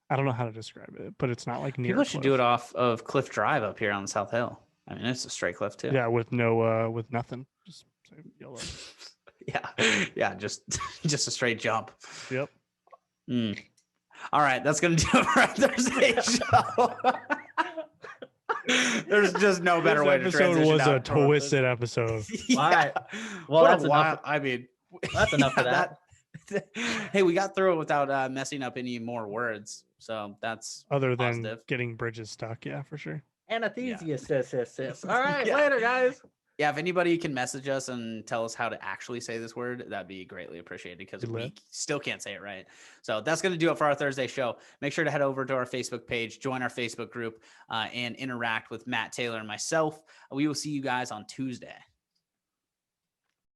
I don't know how to describe it, but it's not like near. People should do it off of Cliff Drive up here on the South Hill. I mean, it's a straight cliff too. Yeah. With no, with nothing. Just yellow. Yeah. Just a straight jump. Yep. All right. That's going to do it for our Thursday show. There's just no better way to transition. This episode was a twisted episode. Yeah. Well, that's enough. I mean, that's enough of that. Hey, we got through it without messing up any more words. So that's other than positive. Getting bridges stuck. Yeah, for sure. Anesthesia. All right. Later, guys. Yeah, if anybody can message us and tell us how to actually say this word, that'd be greatly appreciated because we still can't say it right. So that's going to do it for our Thursday show. Make sure to head over to our Facebook page, join our Facebook group, and interact with Matt Taylor and myself. We will see you guys on Tuesday.